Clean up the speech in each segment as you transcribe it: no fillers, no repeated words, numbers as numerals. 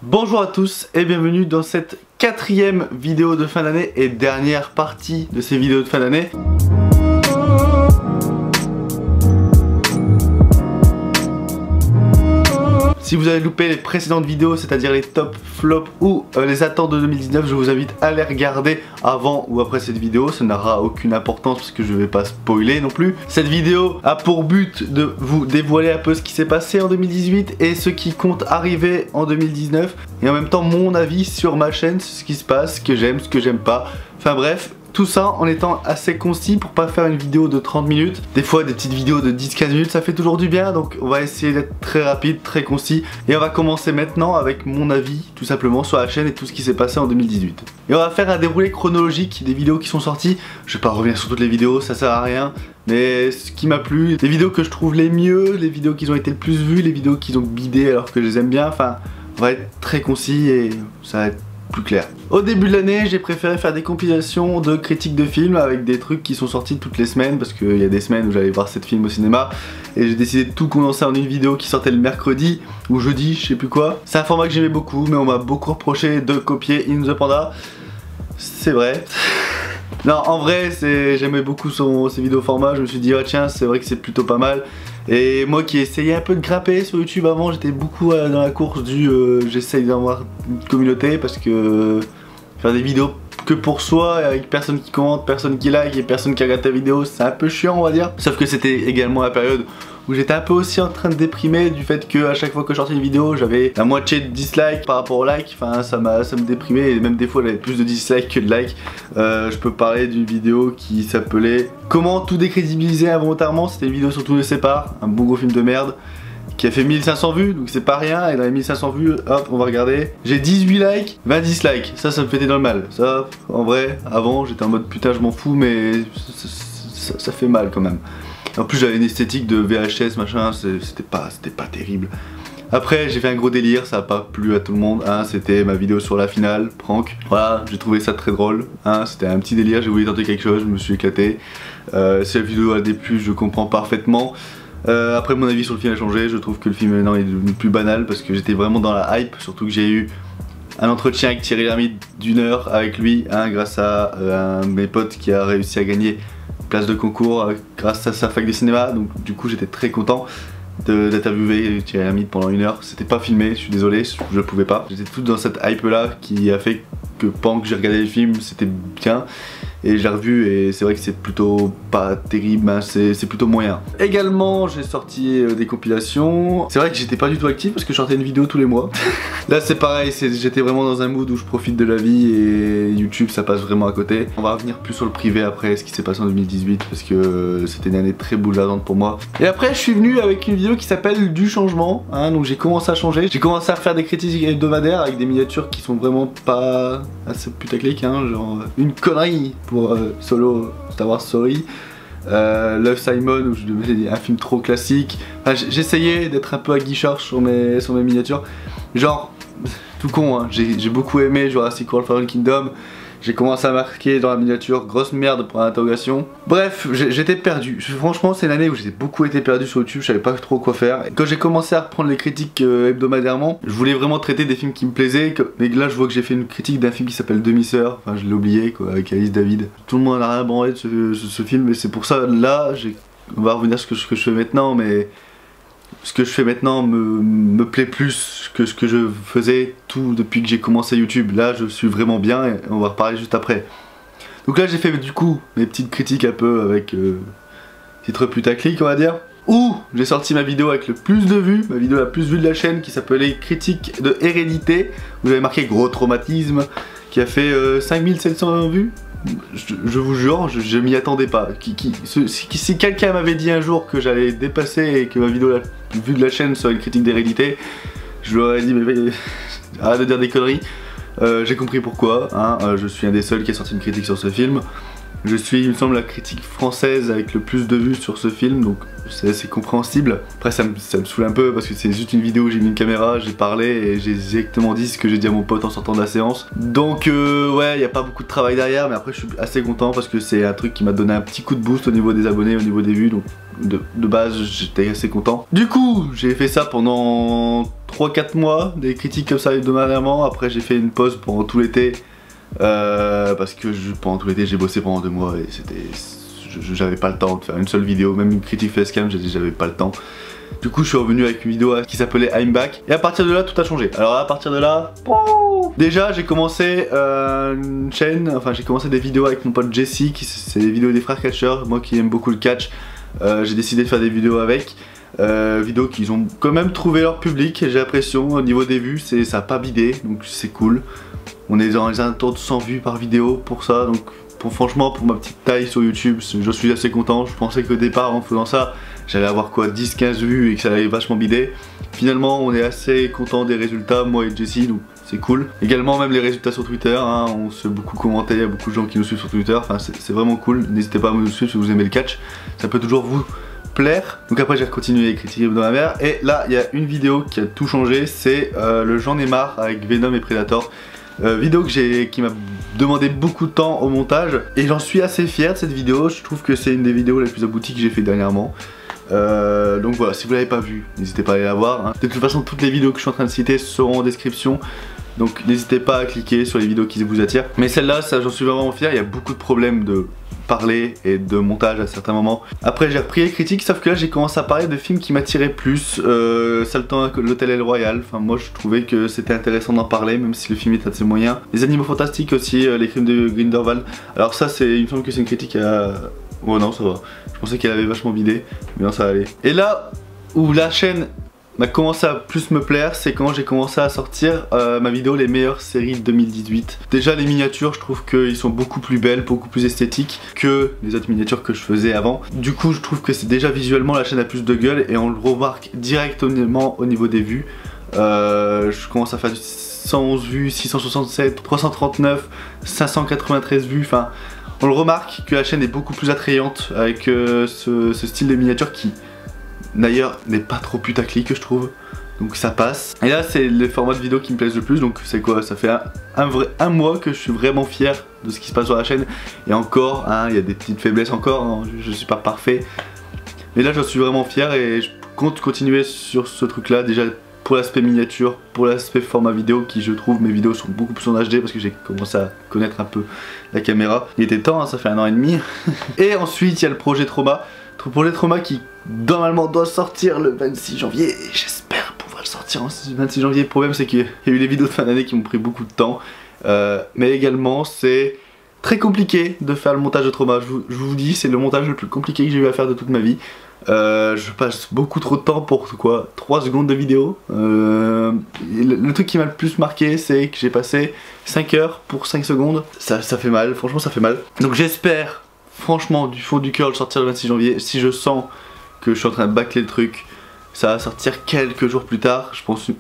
Bonjour à tous et bienvenue dans cette quatrième vidéo de fin d'année et dernière partie de ces vidéos de fin d'année. Si vous avez loupé les précédentes vidéos, c'est-à-dire les top, flops ou les attentes de 2019, je vous invite à les regarder avant ou après cette vidéo. Ça n'aura aucune importance parce que je ne vais pas spoiler non plus. Cette vidéo a pour but de vous dévoiler un peu ce qui s'est passé en 2018 et ce qui compte arriver en 2019. Et en même temps mon avis sur ma chaîne, ce qui se passe, ce que j'aime pas. Enfin bref. Tout ça en étant assez concis pour pas faire une vidéo de 30 minutes. Des fois des petites vidéos de 10-15 minutes ça fait toujours du bien. Donc on va essayer d'être très rapide, très concis. Et on va commencer maintenant avec mon avis tout simplement sur la chaîne et tout ce qui s'est passé en 2018. Et on va faire un déroulé chronologique des vidéos qui sont sorties. Je vais pas revenir sur toutes les vidéos, ça sert à rien. Mais ce qui m'a plu, les vidéos que je trouve les mieux, les vidéos qui ont été le plus vues, les vidéos qui ont bidé alors que je les aime bien. Enfin on va être très concis et ça va être plus clair. Au début de l'année, j'ai préféré faire des compilations de critiques de films avec des trucs qui sont sortis toutes les semaines parce qu'il y a des semaines où j'allais voir 7 films au cinéma et j'ai décidé de tout condenser en une vidéo qui sortait le mercredi ou jeudi, je sais plus quoi. C'est un format que j'aimais beaucoup mais on m'a beaucoup reproché de copier In the Panda. C'est vrai. Non, en vrai, j'aimais beaucoup ces vidéos format, je me suis dit ah tiens, c'est vrai que c'est plutôt pas mal. Et moi qui essayais un peu de grimper sur YouTube avant, j'étais beaucoup dans la course du j'essaye d'avoir une communauté parce que faire des vidéos que pour soi avec personne qui commente, personne qui like et personne qui regarde ta vidéo, c'est un peu chiant on va dire. Sauf que c'était également la période où j'étais un peu aussi en train de déprimer du fait que à chaque fois que je sortais une vidéo j'avais la moitié de dislikes par rapport au like. Enfin ça me déprimait et même des fois j'avais plus de dislikes que de likes. Je peux parler d'une vidéo qui s'appelait Comment tout décrédibiliser involontairement. C'était une vidéo sur Tout ne sépare, un bon gros film de merde qui a fait 1500 vues, donc c'est pas rien. Et dans les 1500 vues, hop, on va regarder. J'ai 18 likes, 20 dislikes. Ça me fait énormément mal. Ça, en vrai, avant j'étais en mode putain je m'en fous mais ça fait mal quand même. En plus j'avais une esthétique de VHS machin, c'était pas terrible. Après j'ai fait un gros délire, ça a pas plu à tout le monde, hein, c'était ma vidéo sur la finale, prank. Voilà, j'ai trouvé ça très drôle, hein, c'était un petit délire, j'ai voulu tenter quelque chose, je me suis éclaté. Si la vidéo a déplu, je comprends parfaitement. Après mon avis sur le film a changé, je trouve que le film maintenant est devenu plus banal parce que j'étais vraiment dans la hype, surtout que j'ai eu un entretien avec Thierry Lhermitte d'1 heure avec lui, hein, grâce à un de mes potes qui a réussi à gagner place de concours grâce à sa fac de cinéma, donc du coup j'étais très content d'interviewer Thierry Lhermitte pendant 1 heure. C'était pas filmé, je suis désolé, je pouvais pas. J'étais tout dans cette hype là qui a fait que pendant que j'ai regardé le film c'était bien et j'ai revu et c'est vrai que c'est plutôt pas terrible, hein, c'est plutôt moyen. Également j'ai sorti des compilations. C'est vrai que j'étais pas du tout actif parce que je sortais une vidéo tous les mois. Là c'est pareil, j'étais vraiment dans un mood où je profite de la vie et YouTube ça passe vraiment à côté. On va revenir plus sur le privé après, ce qui s'est passé en 2018 parce que c'était une année très bouleversante pour moi. Et après je suis venu avec une vidéo qui s'appelle Du changement, hein, donc j'ai commencé à changer. J'ai commencé à faire des critiques hebdomadaires avec des miniatures qui sont vraiment pas assez putaclic, hein, genre une connerie pour Solo, Star Wars Story. Love Simon où je devais un film trop classique. Enfin, j'essayais d'être un peu aguicheur sur mes miniatures. Genre, tout con, hein, j'ai beaucoup aimé Jurassic World Fallen Kingdom. J'ai commencé à marquer dans la miniature grosse merde pour l'interrogation. Bref, j'étais perdu. Franchement, c'est l'année où j'ai beaucoup été perdu sur YouTube, je savais pas trop quoi faire. Quand j'ai commencé à reprendre les critiques hebdomadairement, je voulais vraiment traiter des films qui me plaisaient. Mais là, je vois que j'ai fait une critique d'un film qui s'appelle Demi-sœur. Enfin, je l'ai oublié quoi, avec Alice David. Tout le monde en a rien branlé de ce film, et c'est pour ça, là, on va revenir sur ce que je fais maintenant, mais ce que je fais maintenant me plaît plus que ce que je faisais tout depuis que j'ai commencé YouTube. Là je suis vraiment bien et on va reparler juste après. Donc là j'ai fait du coup mes petites critiques un peu avec titre putaclic on va dire. Où j'ai sorti ma vidéo avec le plus de vues, ma vidéo la plus vue de la chaîne qui s'appelait Critique de Hérédité. Vous avez marqué gros traumatisme qui a fait 5700 vues. Je vous jure, je m'y attendais pas. Si quelqu'un m'avait dit un jour que j'allais dépasser et que ma vidéo la plus vue de la chaîne serait une critique d'hérédité, je lui aurais dit mais arrête de dire des conneries. J'ai compris pourquoi, hein, je suis un des seuls qui a sorti une critique sur ce film. Je suis, il me semble, la critique française avec le plus de vues sur ce film, donc c'est assez compréhensible. Après ça me saoule un peu parce que c'est juste une vidéo où j'ai mis une caméra, j'ai parlé et j'ai exactement dit ce que j'ai dit à mon pote en sortant de la séance. Donc ouais, il n'y a pas beaucoup de travail derrière, mais après je suis assez content parce que c'est un truc qui m'a donné un petit coup de boost au niveau des abonnés, au niveau des vues, donc de base j'étais assez content. Du coup j'ai fait ça pendant 3-4 mois, des critiques comme ça hebdomadairement. Après j'ai fait une pause pendant tout l'été parce que pendant tout l'été j'ai bossé pendant 2 mois et j'avais pas le temps de faire une seule vidéo, même une critique facecam j'avais pas le temps. Du coup je suis revenu avec une vidéo qui s'appelait I'm Back et à partir de là tout a changé. Alors à partir de là, déjà j'ai commencé une chaîne, enfin j'ai commencé des vidéos avec mon pote Jesse, c'est des vidéos des frères catcheurs, moi qui aime beaucoup le catch, j'ai décidé de faire des vidéos avec. Vidéos qui ont quand même trouvé leur public, j'ai l'impression, au niveau des vues, ça a pas bidé, donc c'est cool. On est dans les alentours de 100 vues par vidéo pour ça, donc franchement pour ma petite taille sur YouTube, je suis assez content. Je pensais qu'au départ en faisant ça, j'allais avoir quoi 10-15 vues et que ça allait vachement bider. Finalement on est assez content des résultats, moi et Jesse, donc c'est cool. Également même les résultats sur Twitter, hein, on se fait beaucoup commenter, il y a beaucoup de gens qui nous suivent sur Twitter, enfin c'est vraiment cool. N'hésitez pas à nous suivre si vous aimez le catch, ça peut toujours vous plaire. Donc après j'ai continué à critiquer dans la mer et là il y a une vidéo qui a tout changé, c'est le J'en ai marre avec Venom et Predator. Vidéo qui m'a demandé beaucoup de temps au montage et j'en suis assez fier de cette vidéo. Je trouve que c'est une des vidéos les plus abouties que j'ai fait dernièrement. Donc voilà, si vous l'avez pas vu, n'hésitez pas à aller la voir, hein. De toute façon toutes les vidéos que je suis en train de citer seront en description, donc n'hésitez pas à cliquer sur les vidéos qui vous attirent. Mais celle-là, j'en suis vraiment fier, il y a beaucoup de problèmes de parler et de montage à certains moments. Après j'ai repris les critiques, sauf que là j'ai commencé à parler de films qui m'attiraient plus, Saltan l'Hôtel El Royal, enfin moi je trouvais que c'était intéressant d'en parler même si le film est assez moyen. Les Animaux Fantastiques aussi, Les Crimes de Grindelwald. Alors ça il me semble que c'est une critique à... Oh non ça va, je pensais qu'elle avait vachement bidé, mais non ça allait. Et là où la chaîne m'a commencé à plus me plaire, c'est quand j'ai commencé à sortir ma vidéo les meilleures séries de 2018. Déjà les miniatures, je trouve qu'ils sont beaucoup plus belles, beaucoup plus esthétiques que les autres miniatures que je faisais avant. Du coup je trouve que c'est déjà visuellement la chaîne a plus de gueule et on le remarque directement au niveau des vues. Je commence à faire du 111 vues, 667, 339, 593 vues, enfin on le remarque que la chaîne est beaucoup plus attrayante avec ce style de miniature qui d'ailleurs n'est pas trop putaclic je trouve, donc ça passe. Et là c'est le format de vidéo qui me plaise le plus, donc c'est quoi, ça fait un mois que je suis vraiment fier de ce qui se passe sur la chaîne. Et encore, hein, il y a des petites faiblesses encore, hein, je suis pas parfait, mais là je suis vraiment fier et je compte continuer sur ce truc là, déjà pour l'aspect miniature, pour l'aspect format vidéo qui je trouve mes vidéos sont beaucoup plus en HD parce que j'ai commencé à connaître un peu la caméra. Il était temps, hein, ça fait 1 an et demi. Et ensuite il y a le projet Trauma. Projet Trauma qui normalement doit sortir le 26 janvier et j'espère pouvoir le sortir le 26 janvier. Le problème c'est qu'il y a eu les vidéos de fin d'année qui m'ont pris beaucoup de temps, mais également c'est très compliqué de faire le montage de Trauma. Je vous dis, c'est le montage le plus compliqué que j'ai eu à faire de toute ma vie. Je passe beaucoup trop de temps pour quoi 3 secondes de vidéo. Le truc qui m'a le plus marqué c'est que j'ai passé 5 heures pour 5 secondes. Ça fait mal, franchement ça fait mal. Donc j'espère franchement du fond du cœur le sortir le 26 janvier. Si je sens que je suis en train de bâcler le truc, ça va sortir quelques jours plus tard. Je pense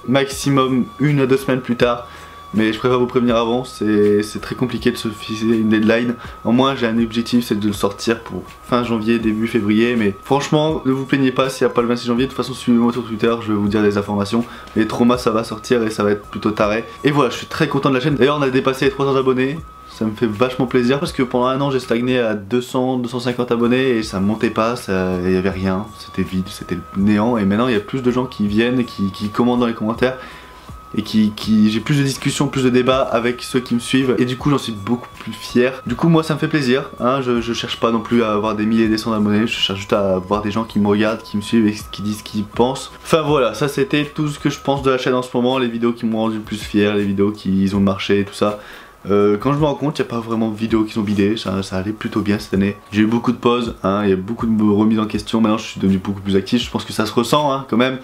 maximum 1 à 2 semaines plus tard. Mais je préfère vous prévenir avant, c'est très compliqué de se fixer une deadline. Au moins j'ai un objectif, c'est de le sortir pour fin janvier, début février. Mais franchement ne vous plaignez pas s'il n'y a pas le 26 janvier. De toute façon suivez-moi sur Twitter, je vais vous dire des informations. Les Trauma ça va sortir et ça va être plutôt taré. Et voilà, je suis très content de la chaîne. D'ailleurs on a dépassé les 300 abonnés. Ça me fait vachement plaisir parce que pendant 1 an j'ai stagné à 200-250 abonnés et ça montait pas, il y avait rien, c'était vide, c'était le néant. Et maintenant il y a plus de gens qui viennent et qui commentent dans les commentaires et j'ai plus de discussions, plus de débats avec ceux qui me suivent et du coup j'en suis beaucoup plus fier. Du coup moi ça me fait plaisir, hein, je cherche pas non plus à avoir des milliers et des cents d'abonnés, je cherche juste à avoir des gens qui me regardent, qui me suivent et qui disent ce qu'ils pensent. Enfin voilà, ça c'était tout ce que je pense de la chaîne en ce moment, les vidéos qui m'ont rendu le plus fier, les vidéos qui ont marché et tout ça. Quand je me rends compte, il n'y a pas vraiment de vidéos qui sont bidées, ça allait plutôt bien cette année. J'ai eu beaucoup de pauses, hein, il y a beaucoup de remises en question, maintenant je suis devenu beaucoup plus actif, je pense que ça se ressent hein, quand même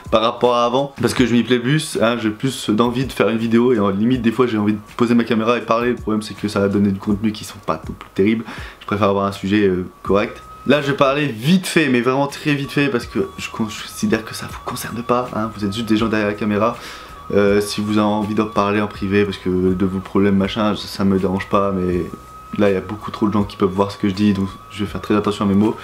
par rapport à avant. Parce que je m'y plais plus, hein, j'ai plus d'envie de faire une vidéo et en limite des fois j'ai envie de poser ma caméra et parler. Le problème c'est que ça va donner du contenu qui sont pas tout plus terribles, je préfère avoir un sujet correct. Là je vais parler vite fait, mais vraiment très vite fait parce que je considère que ça vous concerne pas, hein, vous êtes juste des gens derrière la caméra. Si vous avez envie d'en parler en privé parce que de vos problèmes machin, ça me dérange pas, mais là il y a beaucoup trop de gens qui peuvent voir ce que je dis, donc je vais faire très attention à mes mots.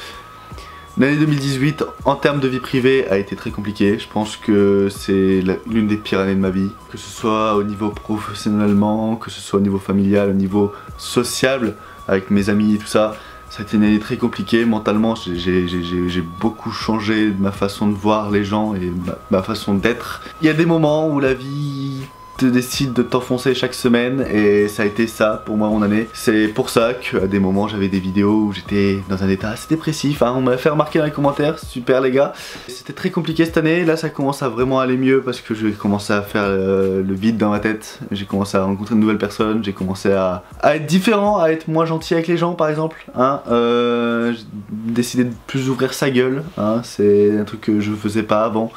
L'année 2018 en termes de vie privée a été très compliquée, je pense que c'est l'une des pires années de ma vie, que ce soit au niveau professionnellement, que ce soit au niveau familial, au niveau sociable avec mes amis et tout ça. Ça a été une année très compliquée, mentalement j'ai beaucoup changé de ma façon de voir les gens et ma façon d'être. Il y a des moments où la vie te décide de t'enfoncer chaque semaine et ça a été ça pour moi mon année. C'est pour ça qu'à des moments j'avais des vidéos où j'étais dans un état assez dépressif, hein. On m'a fait remarquer dans les commentaires, super les gars. C'était très compliqué cette année, là ça commence à vraiment aller mieux parce que j'ai commencé à faire le vide dans ma tête. J'ai commencé à rencontrer de nouvelles personnes, j'ai commencé à être différent, à être moins gentil avec les gens par exemple, hein. J'ai décidé de plus ouvrir sa gueule, hein. C'est un truc que je faisais pas avant.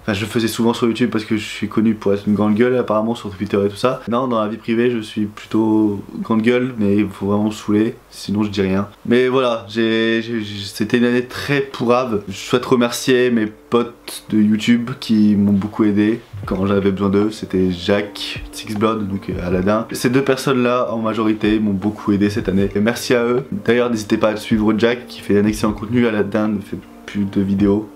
Enfin, je le faisais souvent sur YouTube parce que je suis connu pour être une grande gueule apparemment sur Twitter et tout ça. Non, dans la vie privée je suis plutôt grande gueule, mais il faut vraiment me saouler, sinon je dis rien. Mais voilà, c'était une année très pourrave. Je souhaite remercier mes potes de YouTube qui m'ont beaucoup aidé quand j'avais besoin d'eux. C'était Jacques, Sixblood, donc Aladin. Ces deux personnes là en majorité m'ont beaucoup aidé cette année. Et merci à eux. D'ailleurs n'hésitez pas à suivre Jack qui fait un excellent contenu. Aladin ne fait plus de vidéos.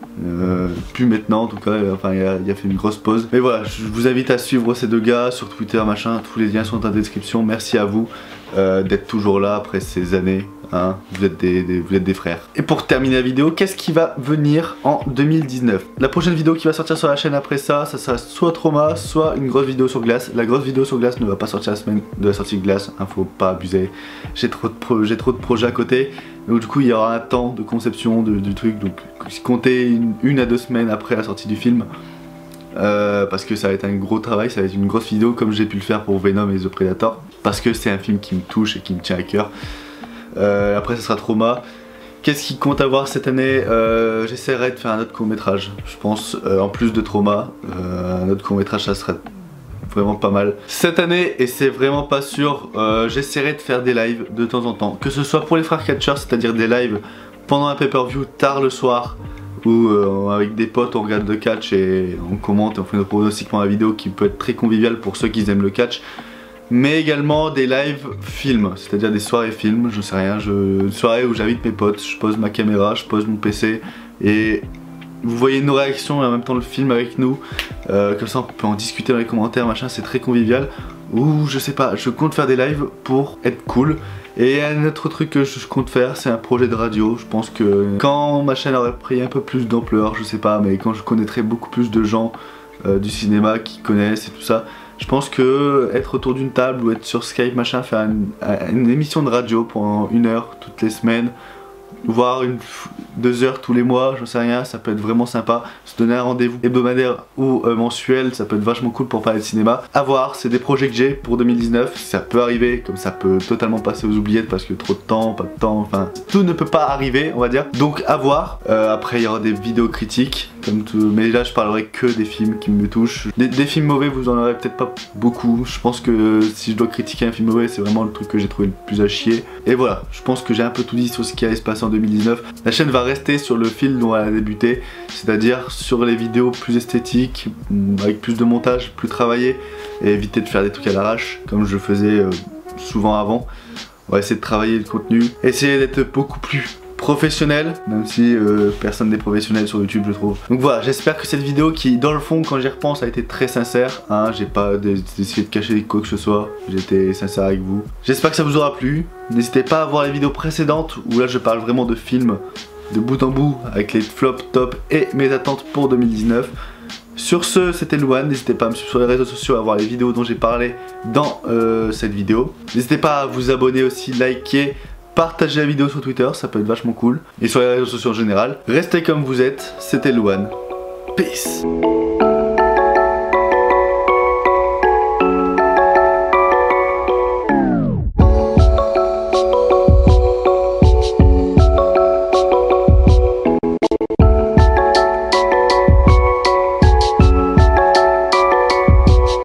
Plus maintenant en tout cas, enfin il a fait une grosse pause. Mais voilà, je vous invite à suivre ces deux gars sur Twitter machin, tous les liens sont dans la description. Merci à vous d'être toujours là après ces années, hein. Vous êtes des frères. Et pour terminer la vidéo, qu'est-ce qui va venir en 2019? La prochaine vidéo qui va sortir sur la chaîne après ça sera soit Trauma, soit une grosse vidéo sur glace. La grosse vidéo sur glace ne va pas sortir la semaine de la sortie de glace, hein, faut pas abuser. J'ai trop de projets à côté. Donc du coup il y aura un temps de conception du truc, donc comptez une à 2 semaines après la sortie du film, parce que ça va être un gros travail, ça va être une grosse vidéo comme j'ai pu le faire pour Venom et The Predator, parce que c'est un film qui me touche et qui me tient à cœur. Après ça sera Trauma. Qu'est-ce qui compte avoir cette année? J'essaierai de faire un autre court métrage, je pense, en plus de Trauma. Un autre court métrage ça serait vraiment pas mal cette année, et c'est vraiment pas sûr. J'essaierai de faire des lives de temps en temps, que ce soit pour les frères catchers, c'est-à-dire des lives pendant un pay-per-view tard le soir, où avec des potes on regarde le catch et on commente et on fait nos pronostics pendant la vidéo, qui peut être très convivial pour ceux qui aiment le catch. Mais également des lives films, c'est-à-dire des soirées films, je sais rien, une soirée où j'invite mes potes, je pose ma caméra, je pose mon PC et vous voyez nos réactions et en même temps le film avec nous, comme ça on peut en discuter dans les commentaires machin, c'est très convivial. Ou je sais pas, je compte faire des lives pour être cool. Et un autre truc que je compte faire, c'est un projet de radio. Je pense que quand ma chaîne aurait pris un peu plus d'ampleur, je sais pas, mais quand je connaîtrai beaucoup plus de gens du cinéma qui connaissent et tout ça, je pense que être autour d'une table ou être sur Skype machin, faire une émission de radio pendant 1 heure toutes les semaines, voire 2 heures tous les mois, j'en sais rien, ça peut être vraiment sympa. Se donner un rendez-vous hebdomadaire ou mensuel, ça peut être vachement cool pour parler de cinéma. À voir, c'est des projets que j'ai pour 2019, ça peut arriver, comme ça peut totalement passer aux oubliettes parce que trop de temps, pas de temps, enfin tout ne peut pas arriver on va dire. Donc à voir, après il y aura des vidéos critiques, comme tout, mais là je parlerai que des films qui me touchent. Des films mauvais vous en aurez peut-être pas beaucoup, je pense que si je dois critiquer un film mauvais c'est vraiment le truc que j'ai trouvé le plus à chier. Et voilà, je pense que j'ai un peu tout dit sur ce qui allait se passer en 2019. La chaîne va rester sur le fil dont elle a débuté, c'est-à-dire sur les vidéos plus esthétiques, avec plus de montage, plus travaillé, et éviter de faire des trucs à l'arrache comme je faisais souvent avant. On va essayer de travailler le contenu, essayer d'être beaucoup plus professionnel, même si personne n'est professionnel sur YouTube je trouve. Donc voilà, j'espère que cette vidéo qui dans le fond quand j'y repense a été très sincère, hein, j'ai pas essayé de cacher quoi que ce soit, j'étais sincère avec vous. J'espère que ça vous aura plu, n'hésitez pas à voir les vidéos précédentes où là je parle vraiment de films de bout en bout avec les flops, tops et mes attentes pour 2019. Sur ce, c'était Louane, n'hésitez pas à me suivre sur les réseaux sociaux, à voir les vidéos dont j'ai parlé dans cette vidéo. N'hésitez pas à vous abonner aussi, liker, partager la vidéo sur Twitter, ça peut être vachement cool. Et sur les réseaux sociaux en général. Restez comme vous êtes, c'était Louane. Peace.